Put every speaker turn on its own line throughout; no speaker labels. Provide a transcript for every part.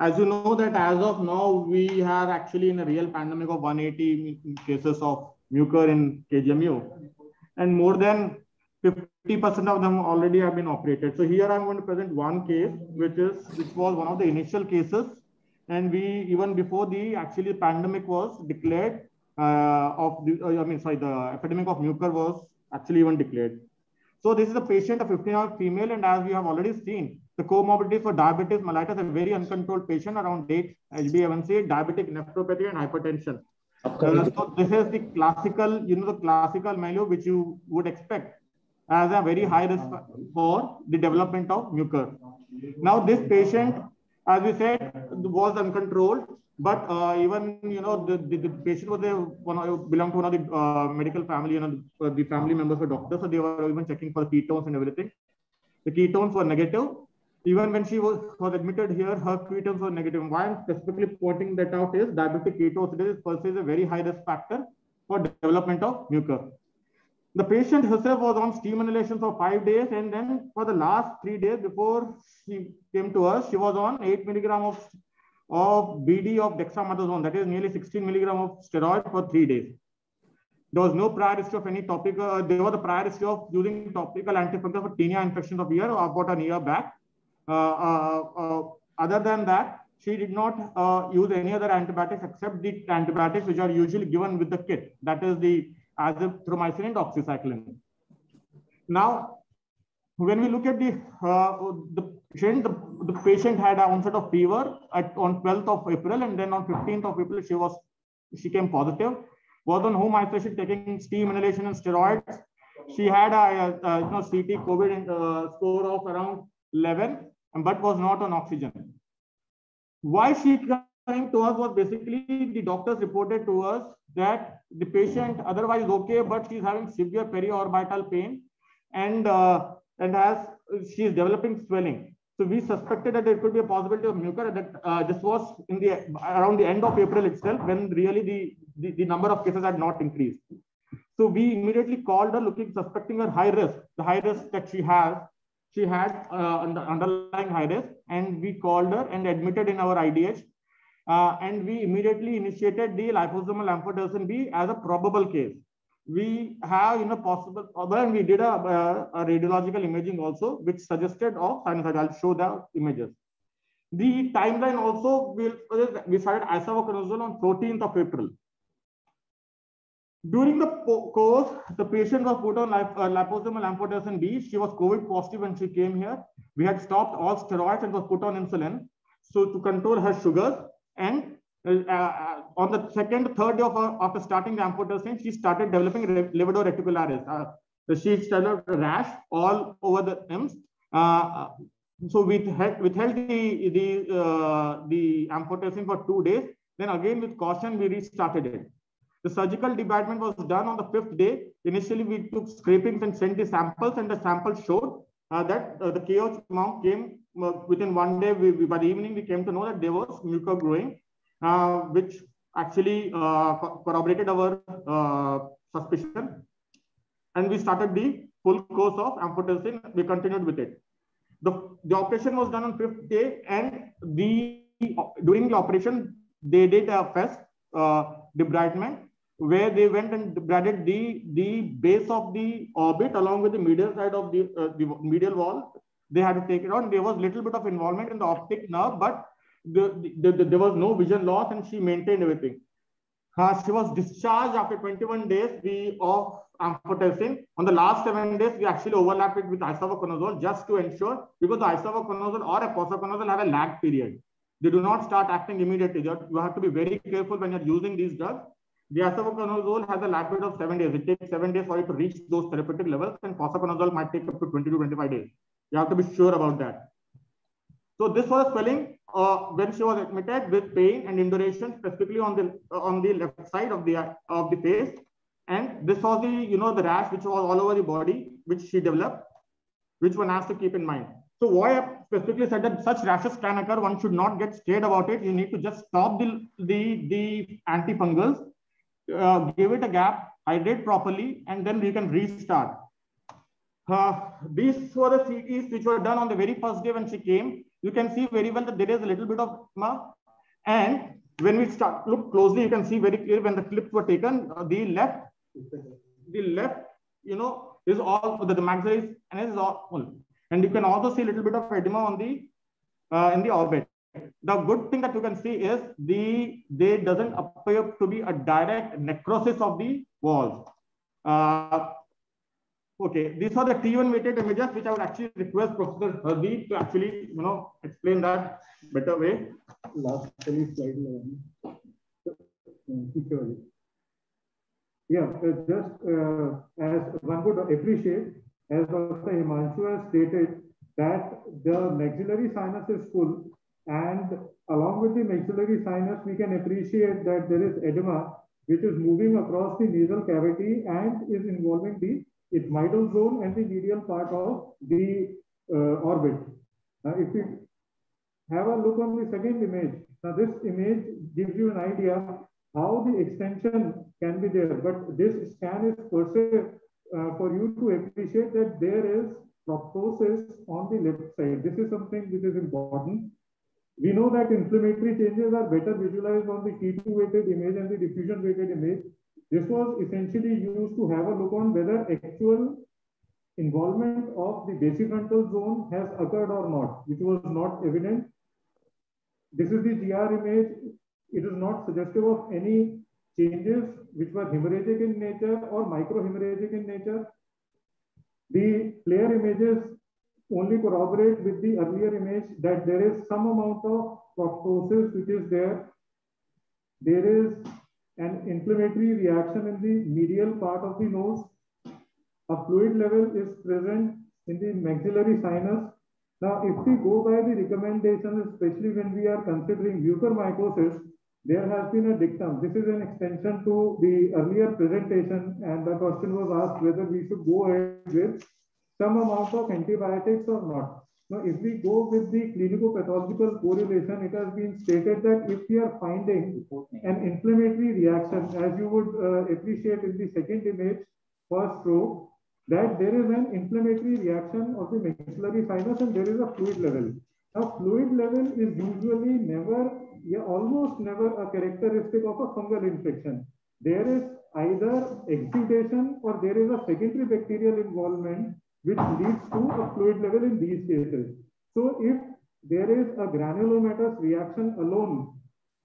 As you know that as of now, we are actually in a real pandemic of 180 cases of mucor in KGMU, and more than 50% of them already have been operated. So here I'm going to present one case, which was one of the initial cases, and we even before the actually pandemic was declared the epidemic of mucor was actually even declared. So this is a patient, a 15-year-old female, and as we have already seen, the comorbidities for diabetes mellitus, a very uncontrolled patient, around 8 HbA1c, diabetic nephropathy, and hypertension. So this is the classical, the classical milieu which you would expect as a very high risk for the development of mucor. Now this patient, as we said, was uncontrolled, but even the patient was belonged to one of the medical family, the family members were doctors, so they were even checking for the ketones and everything. The ketones were negative. Even when she was admitted here, her ketones were negative. Why I'm specifically pointing that out is diabetic ketoacidosis per se is a very high risk factor for development of mucor. The patient herself was on steam inhalation for 5 days, and then for the last 3 days before she came to us, she was on 8 milligram of BD of dexamethasone, that is nearly 16 milligram of steroid for 3 days. There was no prior history of any topical. There was a prior history of using topical antifungal for tinea infections of ear about a year back. Other than that, she did not use any other antibiotics except the antibiotics which are usually given with the kit. That is the azithromycin and doxycycline. Now, when we look at the patient had an onset of fever on 12th of April, and then on 15th of April she came positive. Was on home isolation, taking steam inhalation and steroids. She had a CT COVID score of around 11, but was not on oxygen. Why she came to us was basically the doctors reported to us that the patient otherwise okay, but she's having severe periorbital pain, and she is developing swelling. So we suspected that there could be a possibility of mucor. That this was around the end of April itself, when really the number of cases had not increased. So we immediately called her, suspecting her high risk, the high risk that she had underlying high risk, and we called her and admitted in our IDH, and we immediately initiated the liposomal amphotericin B as a probable case. We have possible, and we did a radiological imaging also, which suggested of sinusitis. I'll show the images. The timeline also, we started isavuconazole on 14th of April. During the course, the patient was put on liposomal amphotericin B. She was COVID positive when she came here. We had stopped all steroids and was put on insulin, so to control her sugars. And on the second, third day after starting the amphotericin, she started developing livedo reticularis. She started a rash all over the limbs. So we withheld the amphotericin for 2 days. Then again, with caution, we restarted it. The surgical debridement was done on the 5th day. Initially, we took scrapings and sent the samples, and the samples showed that the KOH mount came within 1 day. By the evening, we came to know that there was mucor growing, which actually corroborated our suspicion. And we started the full course of amphotericin. We continued with it. The operation was done on 5th day, and during the operation, they did a FEST debridement, where they went and debrided the base of the orbit along with the medial side of the medial wall. They had to take it on. There was a little bit of involvement in the optic nerve, but there was no vision loss, and she maintained everything. She was discharged after 21 days of amphotericin. On the last 7 days, we actually overlapped it with isavuconazole just to ensure, because the isavuconazole or posaconazole have a lag period. They do not start acting immediately. You have to be very careful when you're using these drugs. The isavuconazole has a lag period of 7 days. It takes 7 days for it to reach those therapeutic levels, and posaconazole might take up to 20 to 25 days. You have to be sure about that. So this was swelling when she was admitted with pain and induration, specifically on the left side of the face. And this was the rash which was all over the body, which she developed, which one has to keep in mind. So why I specifically said that such rashes can occur, one should not get scared about it. You need to just stop the antifungals, give it a gap, hydrate properly, and then we can restart. These were the CTs which were done on the very first day when she came. You can see very well that there is a little bit of edema. And when we look closely, you can see very clear when the clips were taken, the left, is all the maxilla and is all full. And you can also see a little bit of edema on the in the orbit. The good thing that you can see is there doesn't appear to be a direct necrosis of the walls. Okay, these are the T1 weighted images, which I would actually request Professor Hardeep to actually, explain that better way.
Last slide. Yeah, just as one would appreciate, as Dr. Himanshu has stated, that the maxillary sinus is full, and along with the maxillary sinus, we can appreciate that there is edema which is moving across the nasal cavity and is involving the ethmoidal zone and the medial part of the orbit. If we have a look on the second image, now this image gives you an idea how the extension can be there, but this scan is per se for you to appreciate that there is proptosis on the left side. This is something which is important. We know that inflammatory changes are better visualized on the T2 weighted image and the diffusion weighted image. This was essentially used to have a look on whether actual involvement of the basifrontal zone has occurred or not, which was not evident. This is the GR image. It is not suggestive of any changes which were hemorrhagic in nature or microhemorrhagic in nature. The FLAIR images only corroborate with the earlier image that there is some amount of proptosis which is there. There is an inflammatory reaction in the medial part of the nose. A fluid level is present in the maxillary sinus. Now, if we go by the recommendations, especially when we are considering mucormycosis, there has been a dictum. This is an extension to the earlier presentation, and the question was asked whether we should go ahead with some amount of antibiotics or not. Now, if we go with the clinico-pathological correlation, it has been stated that if we are finding an inflammatory reaction, as you would appreciate in the second image, first row, that there is an inflammatory reaction of the maxillary sinus and there is a fluid level. Now, fluid level is usually never, almost never a characteristic of a fungal infection. There is either exudation or there is a secondary bacterial involvement which leads to a fluid level in these cases. So if there is a granulomatous reaction alone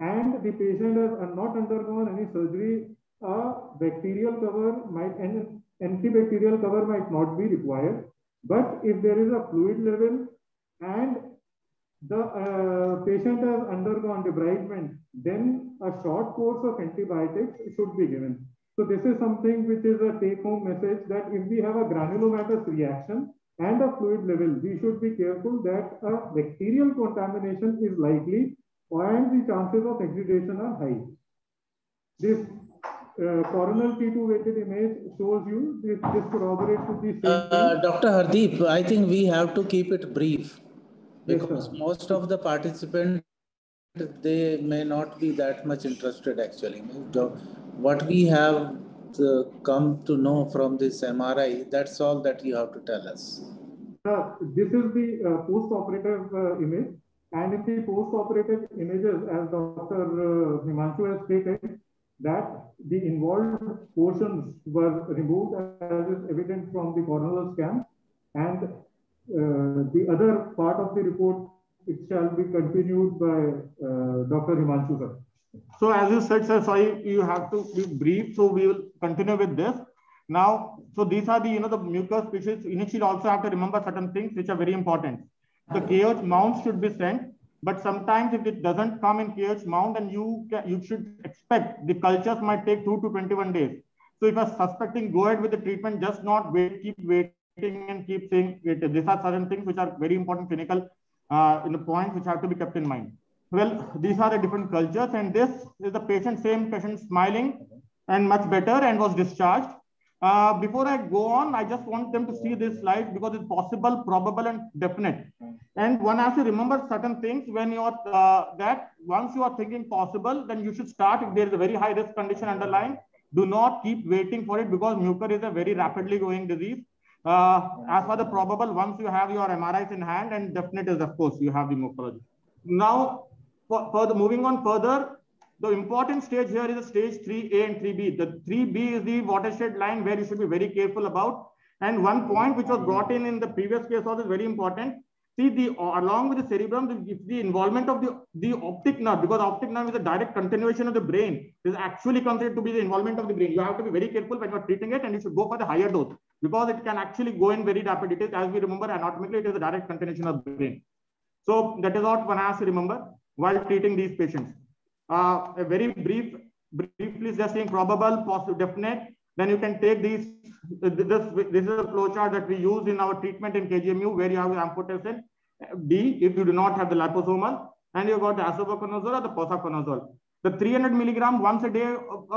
and the patient has not undergone any surgery, a bacterial cover might, an antibacterial cover might not be required. But if there is a fluid level and the patient has undergone debridement, then a short course of antibiotics should be given. So this is something which is a take-home message, that if we have a granulomatous reaction and a fluid level, we should be careful that a bacterial contamination is likely and the chances of exudation are high. This coronal T2 weighted image shows you this corroborates with the same
Dr. Hardeep, I think we have to keep it brief because most of the participants, they may not be that much interested actually. What we have come to know from this MRI, that's all that you have to tell us.
This is the post-operative image, and in the post-operative images, as Dr. Himanshu has stated, that the involved portions were removed as is evident from the coronal scan, and the other part of the report, it shall be continued by Dr. Himanshu sir.
So as you said, sir, sorry, you have to be brief. So we will continue with this. Now, so these are the, the mucus species. Initially also have to remember certain things which are very important. The KH mount should be sent, but sometimes if it doesn't come in KH mount, then you should expect the cultures might take 2 to 21 days. So if you're suspecting, go ahead with the treatment, just not wait, keep waiting and keep saying, wait. These are certain things which are very important clinical points which have to be kept in mind. Well, these are the different cultures, and this is the patient, same patient smiling and much better and was discharged. Before I go on, I just want them to see this slide because it's possible, probable, and definite. And one has to remember certain things when you are that once you are thinking possible, then you should start. If there is a very high risk condition underlying, do not keep waiting for it because mucor is a very rapidly growing disease. As for the probable, once you have your MRIs in hand, and definite is, of course, you have the morphology. Now, moving on further, the important stage here is the stage 3A and 3B. The 3B is the watershed line where you should be very careful about. And one point which was brought in the previous case also is very important. See, along with the cerebrum, the involvement of the optic nerve, because optic nerve is a direct continuation of the brain, is actually considered to be the involvement of the brain. You have to be very careful when you're treating it, and you should go for the higher dose because it can actually go in very rapid. It is, as we remember, anatomically, it is a direct continuation of the brain. So that is what one has to remember while treating these patients. A very briefly just saying probable, positive, definite. Then you can take these. This is a flowchart that we use in our treatment in KGMU, where you have amphotericin B if you do not have the liposomal, and you've got the asafoconazole or the posaconazole. The 300 milligram once a day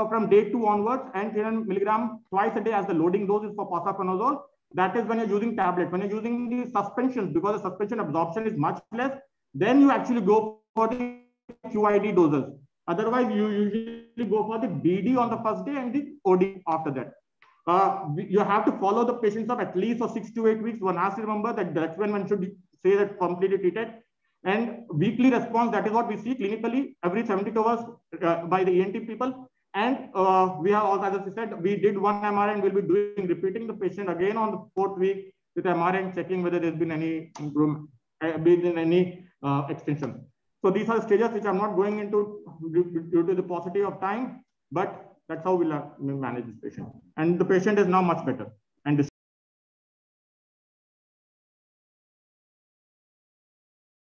from day 2 onwards, and 300 milligram twice a day as the loading dose is for posaconazole. That is when you're using tablets. When you're using the suspensions, because the suspension absorption is much less, then you actually go for the QID doses. Otherwise, you usually go for the BD on the first day and the OD after that. You have to follow the patients up at least for 6 to 8 weeks. One has to remember that that's when one should say that completely treated. And weekly response, that is what we see clinically every 72 hours by the ENT people. And we have also, as I said, we did one MRI and we'll be repeating the patient again on the 4th week with MRI and checking whether there's been any improvement, extension. So these are stages which I'm not going into due to the paucity of time, but that's how we'll manage this patient. And the patient is now much better. And